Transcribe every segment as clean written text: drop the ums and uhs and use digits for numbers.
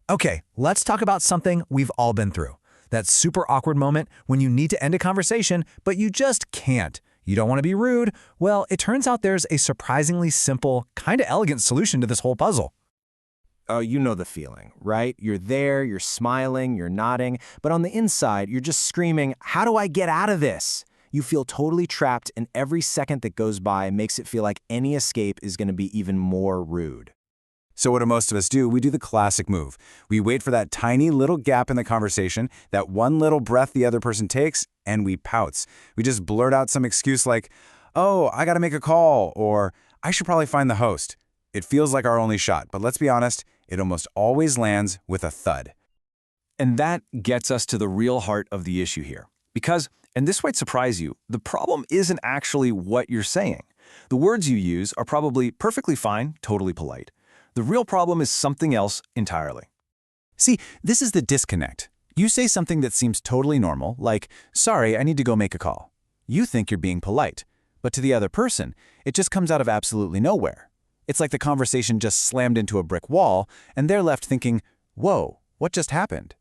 Okay, let's talk about something we've all been through. That super awkward moment when you need to end a conversation, but you just can't. You don't want to be rude. Well, it turns out there's a surprisingly simple, kind of elegant solution to this whole puzzle. Oh, you know the feeling, right? You're there, you're smiling, you're nodding, but on the inside, you're just screaming, "How do I get out of this?" You feel totally trapped, and every second that goes by makes it feel like any escape is going to be even more rude. So what do most of us do? We do the classic move. We wait for that tiny little gap in the conversation, that one little breath the other person takes, and we pounce. We just blurt out some excuse like, "Oh, I gotta make a call," or "I should probably find the host." It feels like our only shot, but let's be honest, it almost always lands with a thud. And that gets us to the real heart of the issue here. Because, and this might surprise you, the problem isn't actually what you're saying. The words you use are probably perfectly fine, totally polite. The real problem is something else entirely. See, this is the disconnect. You say something that seems totally normal, like, "Sorry, I need to go make a call." You think you're being polite, but to the other person, it just comes out of absolutely nowhere. It's like the conversation just slammed into a brick wall, and they're left thinking, "Whoa, what just happened?"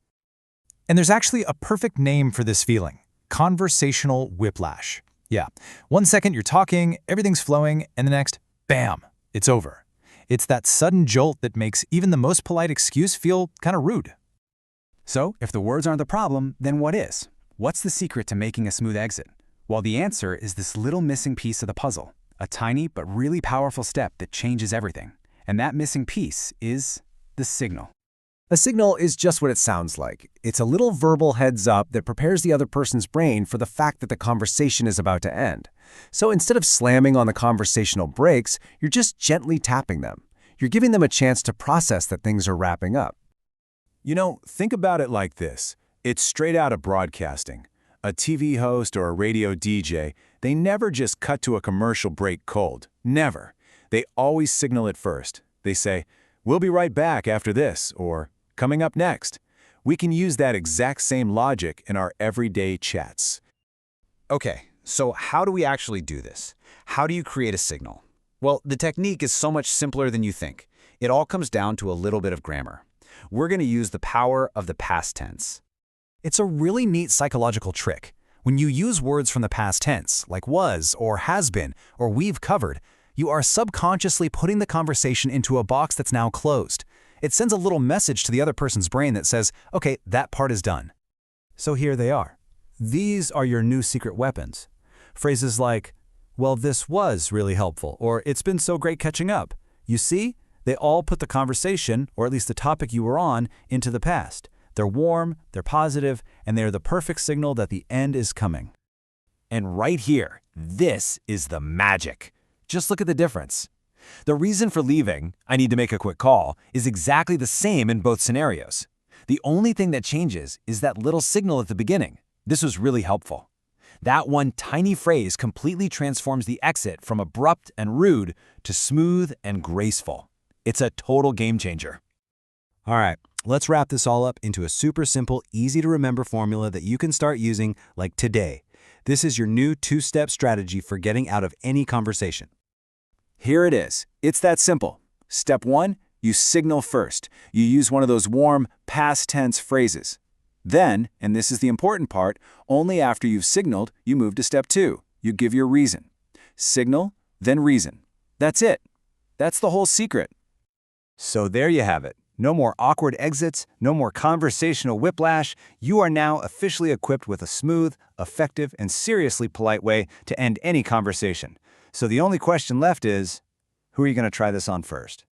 And there's actually a perfect name for this feeling: conversational whiplash. Yeah, 1 second you're talking, everything's flowing, and the next, bam, it's over. It's that sudden jolt that makes even the most polite excuse feel kind of rude. So, if the words aren't the problem, then what is? What's the secret to making a smooth exit? Well, the answer is this little missing piece of the puzzle, a tiny but really powerful step that changes everything. And that missing piece is the signal. A signal is just what it sounds like. It's a little verbal heads-up that prepares the other person's brain for the fact that the conversation is about to end. So instead of slamming on the conversational brakes, you're just gently tapping them. You're giving them a chance to process that things are wrapping up. You know, think about it like this. It's straight out of broadcasting. A TV host or a radio DJ, they never just cut to a commercial break cold. Never. They always signal it first. They say, "We'll be right back after this," or "Coming up next." We can use that exact same logic in our everyday chats. Okay, so how do we actually do this? How do you create a signal? Well, the technique is so much simpler than you think. It all comes down to a little bit of grammar. We're going to use the power of the past tense. It's a really neat psychological trick. When you use words from the past tense, like was or has been or we've covered, you are subconsciously putting the conversation into a box that's now closed. It sends a little message to the other person's brain that says, okay, that part is done. So here they are. These are your new secret weapons. Phrases like, "Well, this was really helpful," or "It's been so great catching up." You see, they all put the conversation, or at least the topic you were on, into the past. They're warm, they're positive, and they're the perfect signal that the end is coming. And right here, this is the magic. Just look at the difference. The reason for leaving, "I need to make a quick call," is exactly the same in both scenarios. The only thing that changes is that little signal at the beginning. This was really helpful. That one tiny phrase completely transforms the exit from abrupt and rude to smooth and graceful. It's a total game changer. All right, let's wrap this all up into a super simple, easy to remember formula that you can start using like today. This is your new 2-step strategy for getting out of any conversation. Here it is. It's that simple. Step 1, you signal first. You use one of those warm, past tense phrases. Then, and this is the important part, only after you've signaled, you move to step 2. You give your reason. Signal, then reason. That's it. That's the whole secret. So there you have it. No more awkward exits, no more conversational whiplash. You are now officially equipped with a smooth, effective, and seriously polite way to end any conversation. So the only question left is, who are you going to try this on first?